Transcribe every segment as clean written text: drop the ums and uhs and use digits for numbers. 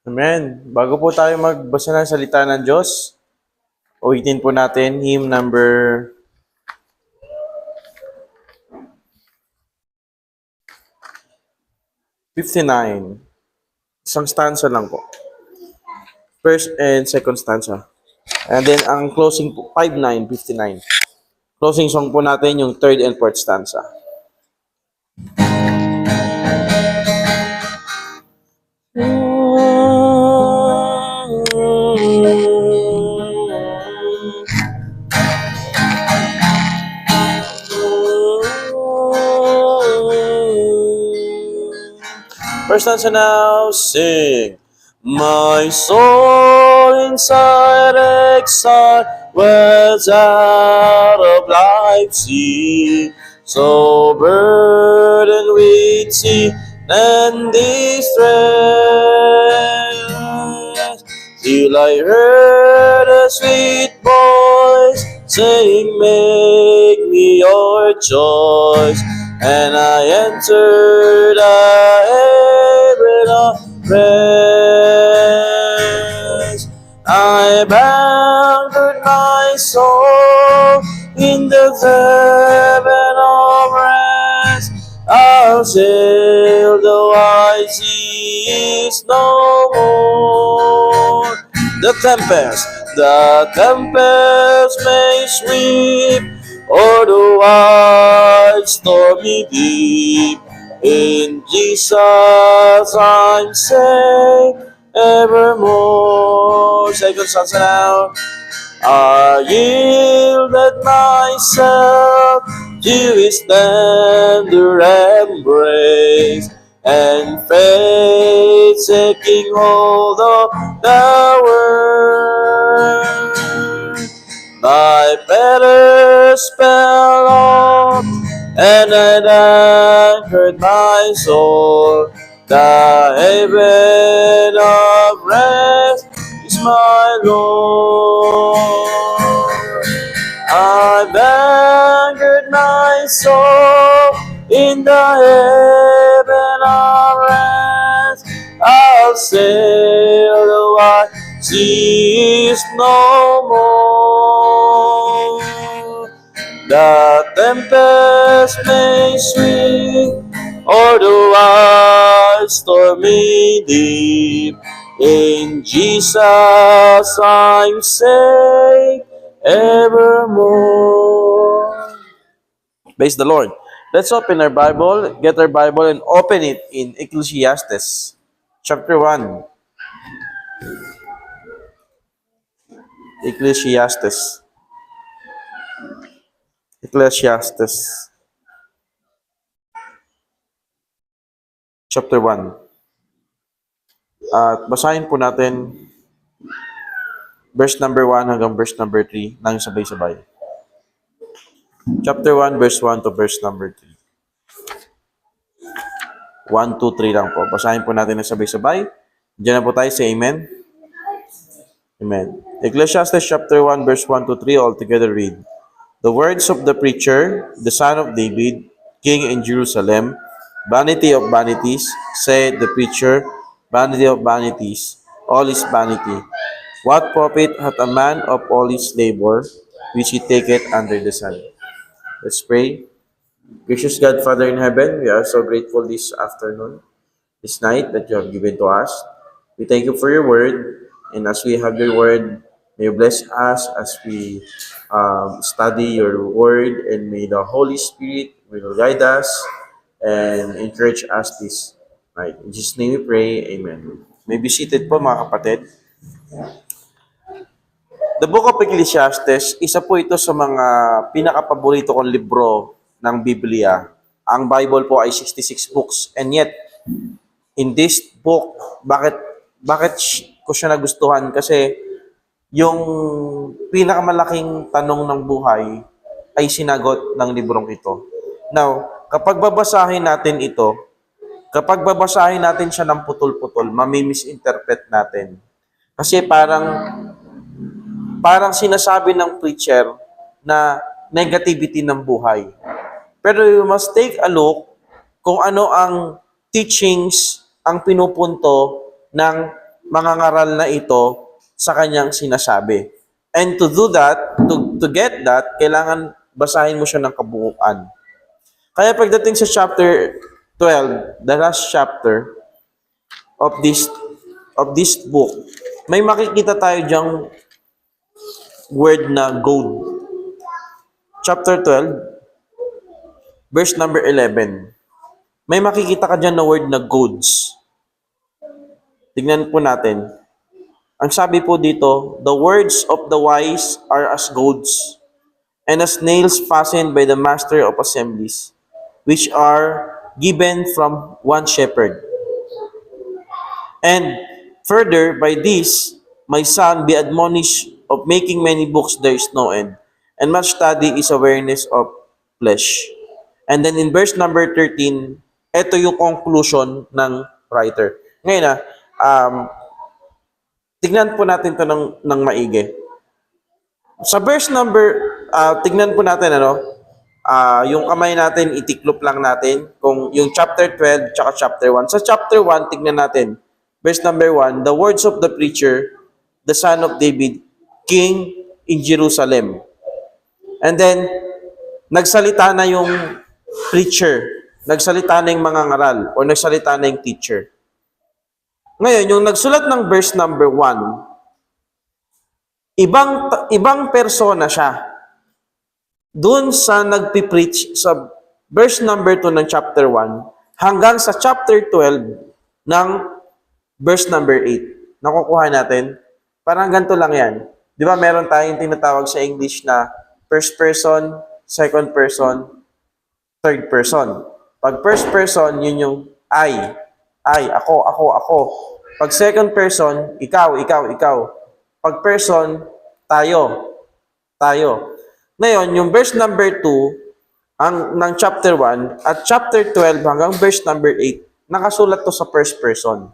Amen. Bago po tayo magbasa ng salita ng Diyos, ulitin po natin hymn number 59. Isang stanza lang po. First and second stanza. And then ang closing po, 59, 59. Closing song po natin yung third and fourth stanza. First stanza now, sing. My soul inside exile was out of life's sea, so burdened with sin and distress, till I heard a sweet voice saying, make me your choice, and I entered a haven of rest. I anchored my soul in the heaven of rest. I'll sail the wide seas no more. The tempest may sweep o'er the wide stormy deep. In Jesus I'm safe evermore. Second stanza now. I yielded myself to His tender embrace, and faith taking hold of the word. My fetters fell off, and I anchored my soul. The haven of rest is my Lord. I've anchored my soul in the haven of rest. I'll sail the wide seas no more. The tempest may sweep o'er the wide stormy deep. In Jesus I'm safe evermore. Praise the Lord. Let's open our Bible, get our Bible, and open it in Ecclesiastes, chapter 1. Ecclesiastes. Chapter 1. At basahin po natin verse number 1 hanggang verse number 3 nang sabay-sabay. Chapter 1, verse 1 to verse number 3. 1, 2, 3 lang po. Basahin po natin na sabay-sabay. Diyan na po tayo sa Amen. Amen. Ecclesiastes chapter 1, verse 1 to 3, all together read. The words of the preacher, the son of David, king in Jerusalem, vanity of vanities, said the preacher, vanity of vanities, all is vanity. What profit hath a man of all his labor, which he taketh under the sun? Let's pray. Gracious God, Father in heaven, we are so grateful this afternoon, this night that you have given to us. We thank you for your word, and as we have your word, may you bless us as we study your word, and may the Holy Spirit will guide us and encourage us this night. In Jesus' name we pray, amen. May be seated po mga kapatid. The Book of Ecclesiastes, isa po ito sa mga pinakapaborito kong libro ng Biblia. Ang Bible po ay 66 books, and yet, in this book, bakit ko siya nagustuhan? Kasi yung pinakamalaking tanong ng buhay ay sinagot ng librong ito. Now, kapag babasahin natin siya ng putol-putol, mamimisinterpret natin. Kasi parang sinasabi ng preacher na negativity ng buhay. Pero you must take a look kung ano ang teachings ang pinupunto ng mga ngaral na ito sa kanyang sinasabi. And to do that, to get that, kailangan basahin mo siya ng kabuuan. Kaya pagdating sa chapter 12, the last chapter of this book, may makikita tayo diyang word na gold. Chapter 12, verse number 11. May makikita ka dyan na word na goads. Tignan po natin. Ang sabi po dito, the words of the wise are as goads, and as nails fastened by the master of assemblies, which are given from one shepherd. And further, by this, my son, be admonished of making many books there is no end, and much study is awareness of flesh. And then in verse number 13, ito yung conclusion ng writer. Ngayon tignan po natin ito ng maigi. Sa verse number, tignan po natin yung kamay natin, itiklop lang natin kung yung chapter 12 tsaka chapter 1. Sa chapter 1, tignan natin. Verse number 1, the words of the preacher, the son of David, king in Jerusalem. And then, nagsalita na yung preacher, nagsalita na yung mga ngaral, o nagsalita na yung teacher. Ngayon, yung nagsulat ng verse number 1, ibang persona siya. Doon sa nagpipreach sa verse number 2 ng chapter 1 hanggang sa chapter 12 ng verse number 8. Nakukuha natin? Parang ganito lang yan. Di ba meron tayong tinatawag sa English na first person, second person, third person. Pag first person, yun yung I, ako. Pag second person, ikaw. Pag person, tayo. Ngayon, yung verse number 2 ng chapter 1 at chapter 12 hanggang verse number 8, nakasulat to sa first person.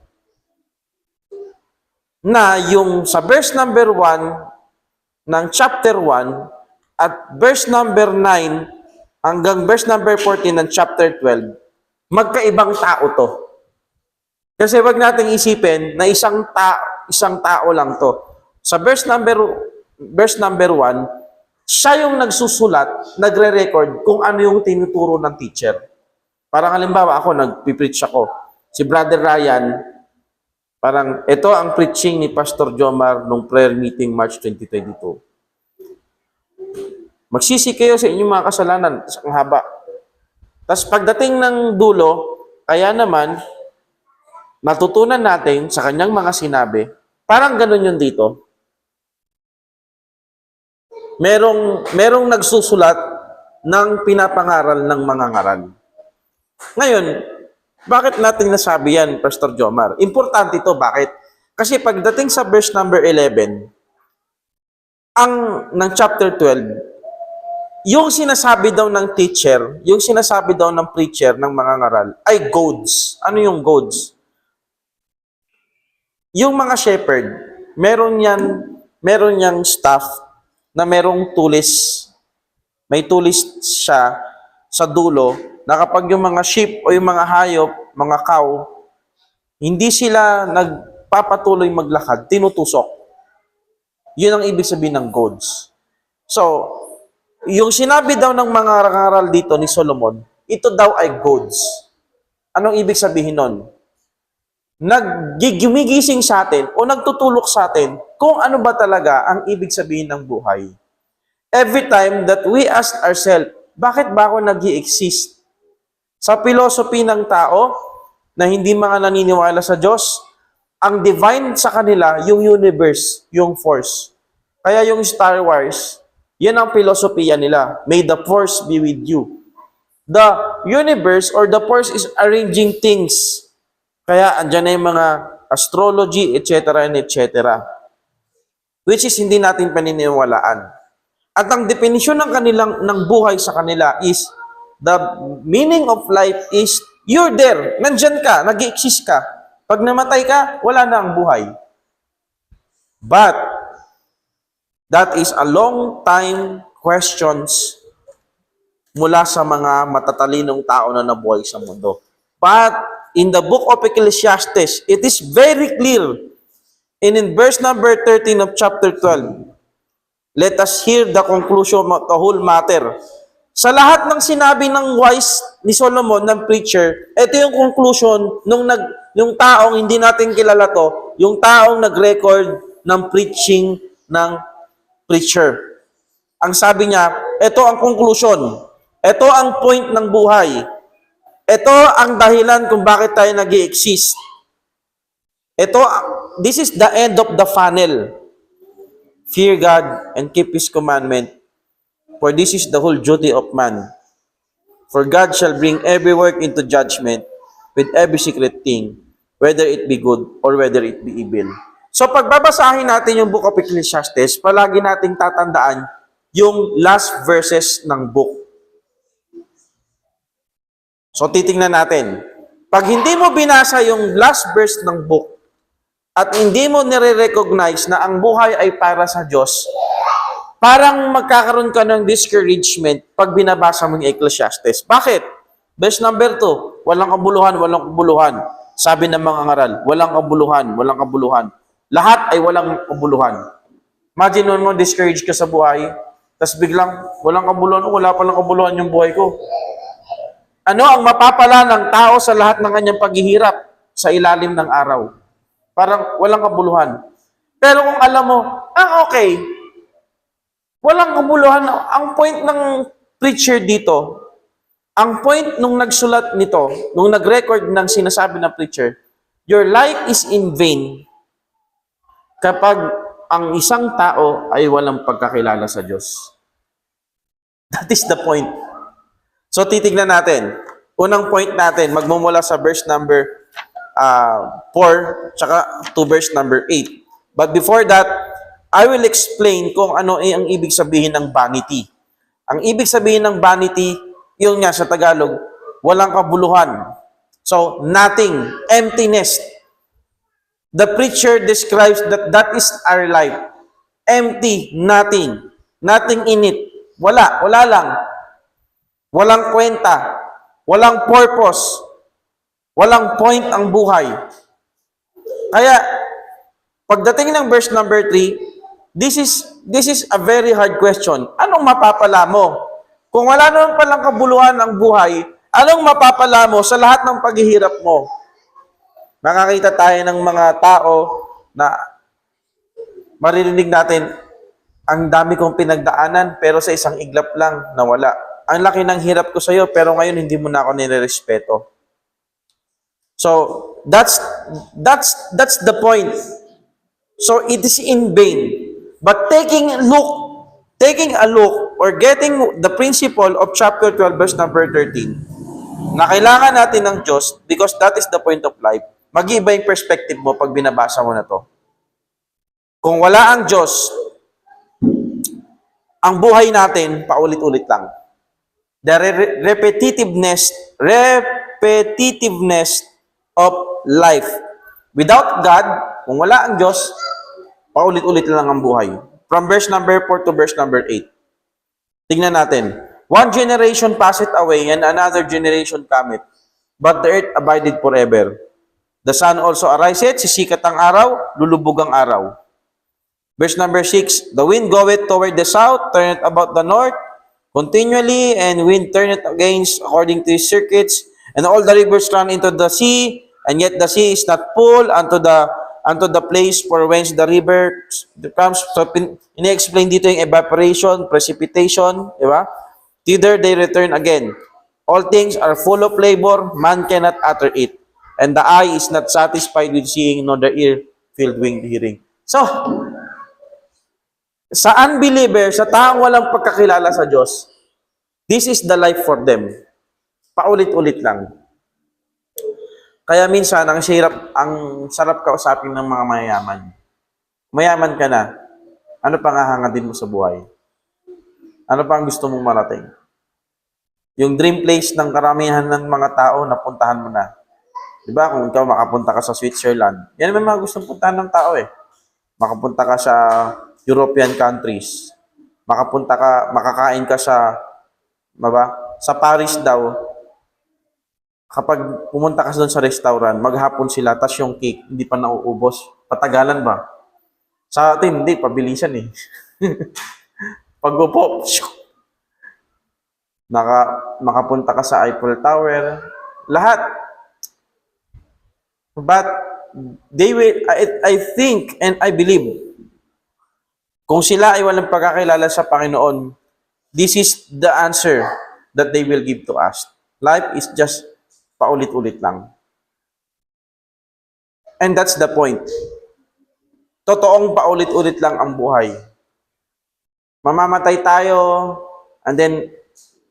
Na yung sa verse number 1 ng chapter 1 at verse number 9 hanggang verse number 14 ng chapter 12, magkaibang tao to. Kasi wag nating isipin na isang tao lang to. Sa verse number 1, siya yung nagsusulat, nagre-record kung ano yung tinuturo ng teacher. Parang halimbawa ako, nagpipreach ako. Si Brother Ryan, parang ito ang preaching ni Pastor Jomar nung prayer meeting March 2022. Magsisi kayo sa inyong mga kasalanan sa haba. Tapos pagdating ng dulo, kaya naman, natutunan natin sa kanyang mga sinabi, parang ganun yun dito. Merong nagsusulat ng pinapangaral ng mga ngaral. Ngayon, bakit natin nasabi yan, Pastor Jomar? Importante ito, bakit? Kasi pagdating sa verse number 11, ng chapter 12, yung sinasabi daw ng teacher, yung sinasabi daw ng preacher ng mga ngaral, ay goads. Ano yung goads? Yung mga shepherd, meron niyang staff na merong tulis. May tulis siya sa dulo na kapag yung mga sheep o yung mga hayop, mga cow, hindi sila nagpapatuloy maglakad, tinutusok. Yun ang ibig sabihin ng goads. So, yung sinabi daw ng mga ngaral dito ni Solomon, ito daw ay goads. Anong ibig sabihin nun? Naggigising sa atin o nagtutulok sa atin kung ano ba talaga ang ibig sabihin ng buhay. Every time that we ask ourselves, bakit ba ako nag-i-exist? Sa philosophy ng tao na hindi mga naniniwala sa Diyos, ang divine sa kanila, yung universe, yung force. Kaya yung Star Wars, yan ang filosofiya nila. May the force be with you. The universe or the force is arranging things. Kaya andyan na yung mga astrology, etc. and etc. Which is hindi natin paniniwalaan. At ang definisyon ng buhay sa kanila is the meaning of life is you're there, nandyan ka, nag-exist ka. Pag namatay ka, wala na ang buhay. But that is a long time questions mula sa mga matatalinong tao na nabuhay sa mundo. But in the book of Ecclesiastes, it is very clear. And in verse number 13 of chapter 12, let us hear the conclusion of the whole matter. Sa lahat ng sinabi ng wise ni Solomon, ng preacher, ito yung conclusion yung taong hindi natin kilala to, yung taong nag-record ng preaching ng preacher. Ang sabi niya, ito ang conclusion. Ito ang point ng buhay. Ito ang dahilan kung bakit tayo nag-i-exist. This is the end of the funnel. Fear God and keep His commandment, for this is the whole duty of man. For God shall bring every work into judgment with every secret thing, whether it be good or whether it be evil. So pagbabasahin natin yung book of Ecclesiastes, palagi nating tatandaan yung last verses ng book. So titingnan natin. Pag hindi mo binasa yung last verse ng book, at hindi mo nire-recognize na ang buhay ay para sa Diyos, parang magkakaroon ka ng discouragement pag binabasa mo yung Ecclesiastes. Bakit? Verse number 2, walang kabuluhan, walang kabuluhan. Sabi ng mga ngaral, walang kabuluhan, walang kabuluhan. Lahat ay walang kabuluhan. Imagine mo, discouraged ka sa buhay, tapos biglang, walang kabuluhan, wala palang kabuluhan yung buhay ko. Ano ang mapapala ng tao sa lahat ng kanyang paghihirap sa ilalim ng araw? Parang walang kabuluhan. Pero kung alam mo, okay, walang kabuluhan. Ang point ng preacher dito, ang point nung nagsulat nito, nung nag-record ng sinasabi ng preacher, your life is in vain kapag ang isang tao ay walang pagkakilala sa Diyos. That is the point. So titignan natin. Unang point natin, magmumula sa verse number 4, tsaka to verse number 8. But before that, I will explain kung ano ang ibig sabihin ng vanity. Ang ibig sabihin ng vanity, yun nga sa Tagalog, walang kabuluhan. So, nothing, emptiness. The preacher describes that is our life. Empty, nothing. Nothing in it. Wala lang. Walang kwenta. Walang purpose. Walang point ang buhay. Kaya, pagdating ng verse number 3, this is a very hard question. Anong mapapala mo? Kung wala naman palang kabuluhan ang buhay, anong mapapala mo sa lahat ng paghihirap mo? Makakita tayo ng mga tao na maririnig natin, ang dami kong pinagdaanan, pero sa isang iglap lang, nawala. Ang laki ng hirap ko sa'yo, pero ngayon hindi mo na ako nirerespeto. So, that's the point. So, it is in vain. But taking a look, or getting the principle of chapter 12, verse number 13, na kailangan natin ng Diyos, because that is the point of life, mag-iiba yung perspective mo pag binabasa mo na to. Kung wala ang Diyos, ang buhay natin, paulit-ulit lang. The repetitiveness of life. Without God, kung wala ang Diyos, paulit-ulit lang ang buhay. From verse number 4 to verse number 8. Tingnan natin. One generation passeth away, and another generation cometh, but the earth abideth forever. The sun also ariseth, sisikat ang araw, lulubog ang araw. Verse number 6, the wind goeth toward the south, turneth about the north, continually, and wind turneth against according to his circuits, and all the rivers run into the sea, and yet the sea is not full unto the place for whence the river comes. So, ini-explain dito yung evaporation, precipitation, di ba? Thither they return again. All things are full of labor, man cannot utter it. And the eye is not satisfied with seeing, nor the ear filled with hearing. So, sa unbeliever, sa taong walang pagkakilala sa Diyos, this is the life for them. Paulit-ulit lang. Kaya minsan, ang sarap kausapin ng mga mayayaman. Mayaman ka na, ano pang hahangadin mo sa buhay? Ano pang gusto mong marating? Yung dream place ng karamihan ng mga tao, napuntahan mo na. Diba? Kung ikaw makapunta ka sa Switzerland, yan naman mga gustong puntahan ng tao eh. Makapunta ka sa European countries. Makakain ka sa sa Paris daw, kapag pumunta ka doon sa restaurant, maghapon sila, tas yung cake, hindi pa nauubos. Patagalan ba? Sa atin, hindi, pabilisan eh. Pag upo, makapunta ka sa Eiffel Tower, lahat. But they will, I think and I believe, kung sila ay walang pagkakilala sa Panginoon, this is the answer that they will give to us. Life is just paulit-ulit lang. And that's the point. Totoong paulit-ulit lang ang buhay. Mamamatay tayo, and then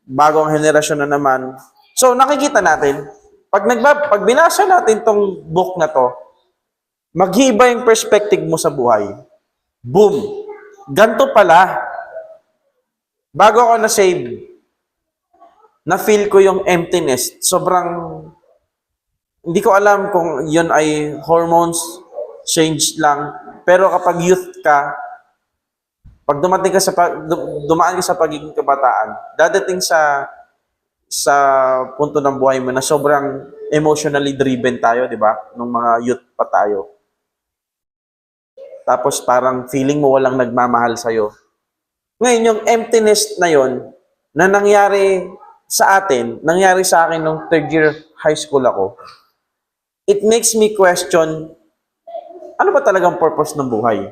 bagong henerasyon na naman. So nakikita natin, pag binasa natin tong book na to, mag-iiba yung perspective mo sa buhay. Boom! Ganto pala. Bago ako na-save, na-feel ko yung emptiness. Sobrang, hindi ko alam kung yun ay hormones, change lang. Pero kapag youth ka, pag dumating ka dumaan ka sa pagiging kabataan, dadating sa punto ng buhay mo na sobrang emotionally driven tayo, di ba? Nung mga youth pa tayo. Tapos parang feeling mo walang nagmamahal sa'yo. Ngayon, yung emptiness na yon na nangyari sa akin nung third year high school ako, it makes me question, ano ba talagang purpose ng buhay?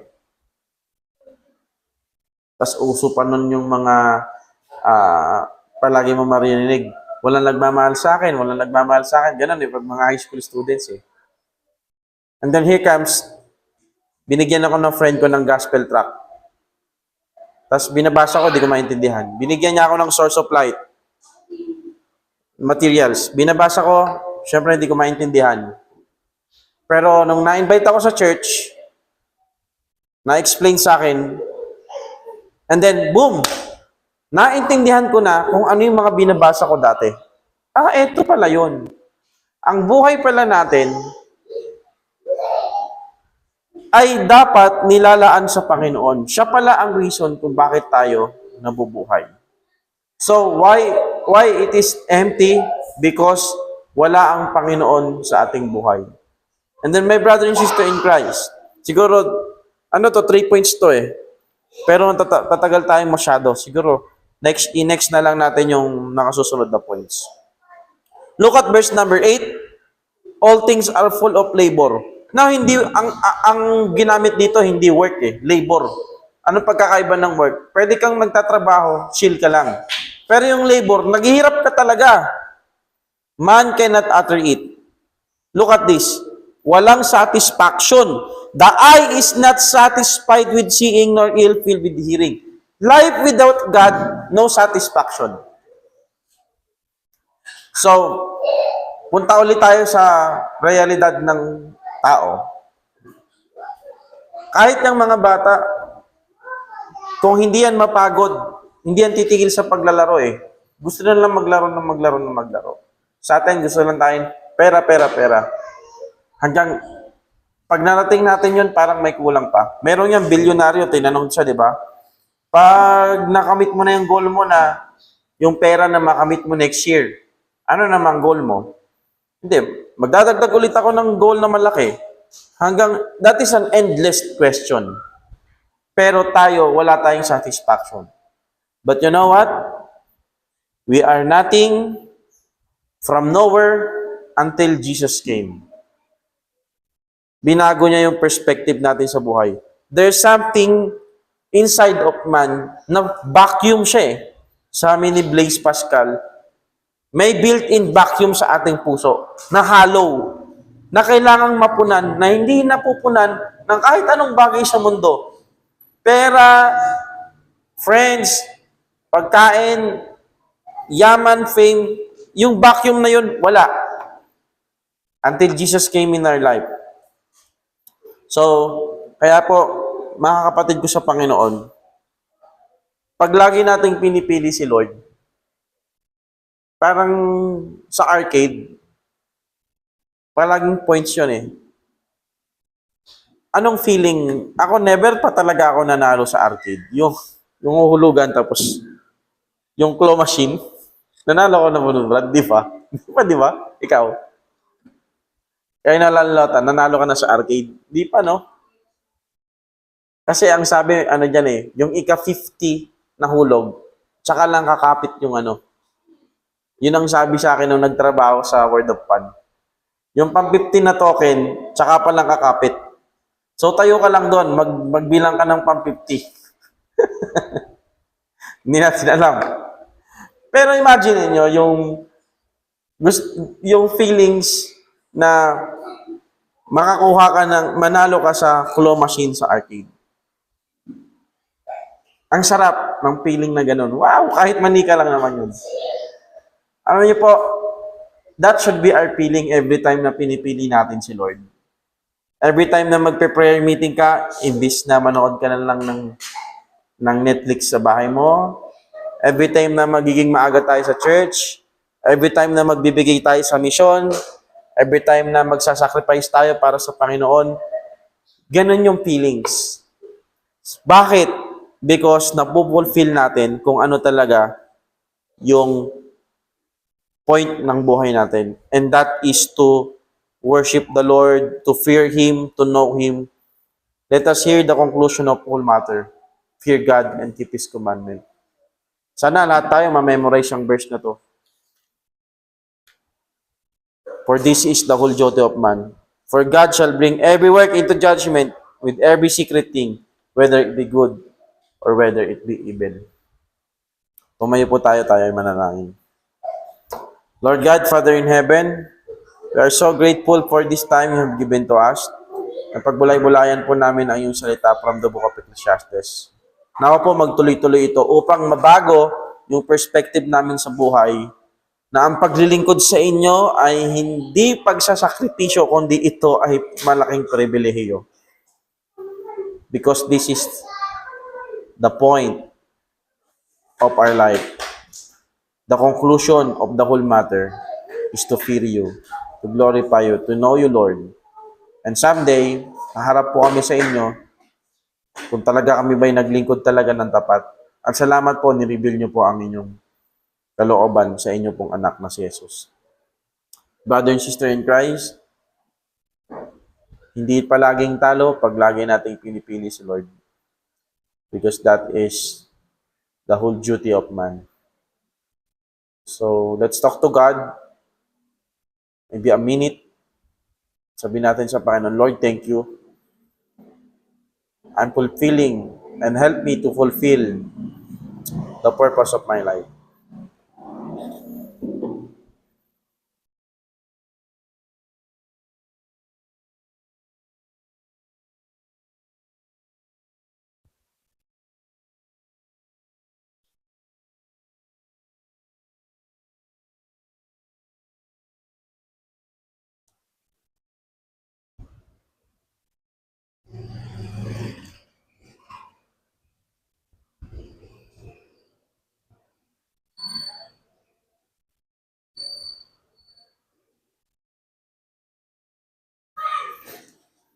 Tapos uso pa nun yung mga palagi mo marinig, walang nagmamahal sa akin, ganun pag mga high school students eh. And then here comes, binigyan ako ng friend ko ng gospel tract. Tapos binabasa ko, di ko maintindihan. Binigyan niya ako ng source of light, materials. Binabasa ko, syempre hindi ko maintindihan. Pero nung na-invite ako sa church, na-explain sa akin, and then, boom! Naintindihan ko na kung ano yung mga binabasa ko dati. Eto pala yun. Ang buhay pala natin ay dapat nilalaan sa Panginoon. Siya pala ang reason kung bakit tayo nabubuhay. So, why it is empty? Because wala ang Panginoon sa ating buhay. And then, my brother and sister in Christ, siguro, 3 points to eh. Pero tatagal tayong masyado. Siguro, next na lang natin yung nakasusunod na points. Look at verse number 8. All things are full of labor. Now, hindi, ang ginamit dito, hindi work eh. Labor. Anong pagkakaiba ng work? Pwede kang nagtatrabaho, chill ka lang. Pero yung labor, naghihirap ka talaga. Man cannot utter it. Look at this. Walang satisfaction. The eye is not satisfied with seeing nor ill-filled with hearing. Life without God, no satisfaction. So, punta ulit tayo sa realidad ng tao. Kahit ng mga bata, kung hindi yan mapagod, hindi yan titigil sa paglalaro eh. Gusto na lang maglaro. Sa atin, gusto lang tayong pera. Hanggang pag narating natin yun, parang may kulang pa. Meron yung bilyonaryo, tinanong siya, di ba? Pag nakamit mo na yung goal mo na yung pera na makamit mo next year, ano naman goal mo? Hindi, magdadagdag ulit ako ng goal na malaki. That is an endless question. Pero tayo, wala tayong satisfaction. But you know what? We are nothing from nowhere until Jesus came. Binago niya yung perspective natin sa buhay. There's something inside of man na vacuum siya eh. Sabi ni Blaise Pascal, may built-in vacuum sa ating puso na hollow, na kailangang mapunan, na hindi napupunan ng kahit anong bagay sa mundo. Pera, friends, pagkain, yaman, fame, yung vacuum na yun, wala. Until Jesus came in our life. So, kaya po, mga kapatid ko sa Panginoon, pag lagi nating pinipili si Lord, parang sa arcade, palaging points yun eh. Anong feeling? Ako never pa talaga ako nanalo sa arcade. Yung uhulugan tapos yung claw machine. Nanalo ko na po nun, Brad, di ba? Di ba? Ikaw? Kaya nanalo ka na sa arcade. Di pa, no? Kasi ang sabi, ano dyan eh, yung ika-50 na hulog, tsaka lang kakapit yung ano. Yun ang sabi sa akin nung nagtrabaho sa Word of Fun. Yung pang 50 na token, tsaka pa lang kakapit. So tayo ka lang doon, magbilang ka ng pang 50. Hindi natin alam. Pero imagine niyo yung feelings na makakuha ka ng, manalo ka sa claw machine sa arcade. Ang sarap ng feeling na ganun. Wow, kahit manika lang naman yun. Alam niyo po, that should be our feeling every time na pinipili natin si Lord. Every time na magpe-prayer meeting ka, imbis na manood ka na lang ng Netflix sa bahay mo, every time na magiging maaga tayo sa church, every time na magbibigay tayo sa mission, every time na magsasacrifice tayo para sa Panginoon, ganun yung feelings. Bakit? Because napupulfill natin kung ano talaga yung point ng buhay natin. And that is to worship the Lord, to fear Him, to know Him. Let us hear the conclusion of whole matter. Fear God and keep His commandment. Sana lahat tayo ma-memorize yung verse na to. For this is the whole duty of man. For God shall bring every work into judgment with every secret thing, whether it be good or whether it be evil. Tumayo po tayo ay manalangin. Lord God, Father in heaven, we are so grateful for this time you have given to us. Napagbulay-bulayan po namin ang iyong salita from the book of Ecclesiastes. Nawa po magtuloy-tuloy ito upang mabago yung perspective namin sa buhay na ang paglilingkod sa inyo ay hindi pagsasakripisyo kundi ito ay malaking pribilehiyo. Because this is the point of our life. The conclusion of the whole matter is to fear you, to glorify you, to know you, Lord. And someday, haharap po kami sa inyo kung talaga kami ba'y naglingkod talaga ng tapat. At salamat po, nireveal niyo po ang inyong kalooban sa inyo pong anak na si Jesus. Brother and sister in Christ, hindi palaging talo pag lagi nating pinipili si Lord. Because that is the whole duty of man. So, let's talk to God. Maybe a minute. Sabihin natin sa Panginoon, Lord, thank you. I'm fulfilling and help me to fulfill the purpose of my life.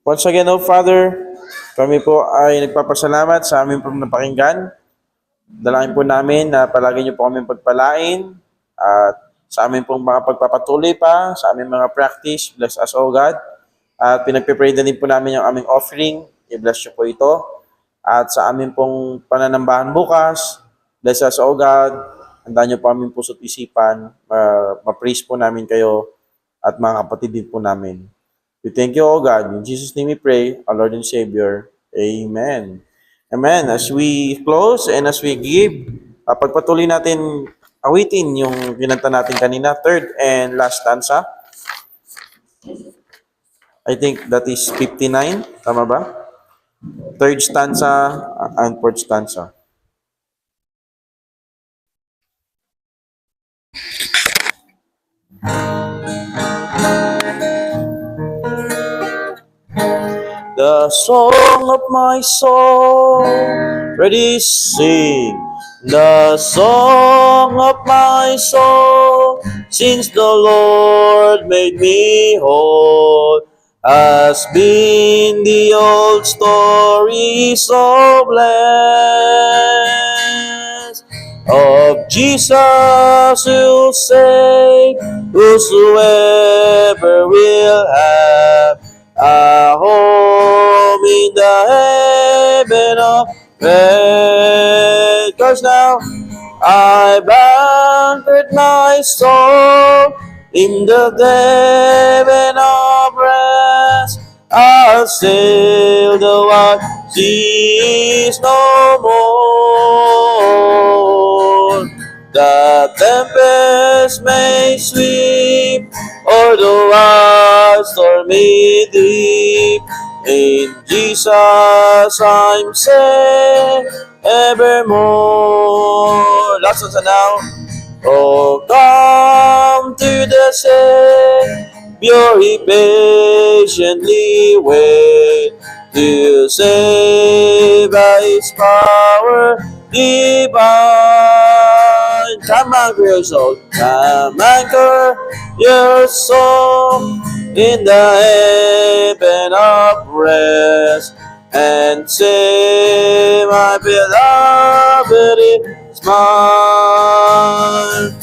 Once again, oh Father, kami po ay nagpapasalamat sa aming pong napakinggan. Dalangin po namin na palagi niyo po kami pagpalain at sa amin pong mga pagpapatuloy pa, sa aming mga practice, bless us, O God. At pinagpipray na din po namin yung aming offering, i-bless niyo po ito. At sa amin pong pananambahan bukas, bless us, O God. Handa niyo po aming puso't isipan, ma-praise po namin kayo at mga kapatid din po namin. We thank you, O God. In Jesus' name we pray, our Lord and Savior. Amen. Amen. As we close and as we give, pagpatuloy natin awitin yung kinanta natin kanina, third and last stanza. I think that is 59. Tama ba? Third stanza and fourth stanza. The song of my soul, ready sing. The song of my soul, since the Lord made me whole, has been the old story so blessed. of Jesus will save. Whosoever will have a home in the heaven of red. Cause now I banquet my soul in the heaven of rest. I'll sail the wide seas no more. The tempest may sweep, or the wild stormy deep. In Jesus I'm safe evermore. Last one now. Oh, come to the Savior, He patiently wait to save by His power divine. Come anchor your soul, come anchor your soul in the heaven of rest, and say, my beloved is mine.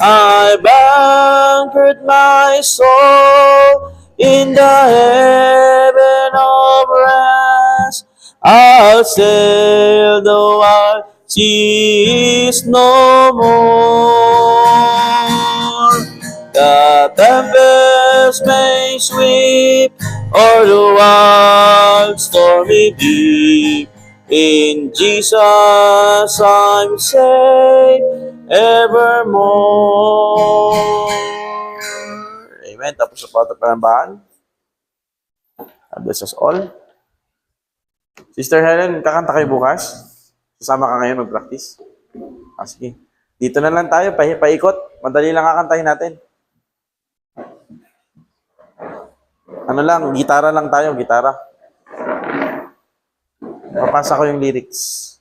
I banquet my soul in the heaven of rest. I'll sail the wide seas no more. The tempest may sweep, or the wild stormy deep. In Jesus I'm safe evermore. Amen. Tapos na po ito panambahan. God bless us all. Sister Helen, kakanta kayo bukas? Sasama ka ngayon mag-practice? Sige. Dito na lang tayo, paikot. Madali lang kakantahin natin. Ano lang, gitara lang tayo, gitara. Papasa ko yung lyrics.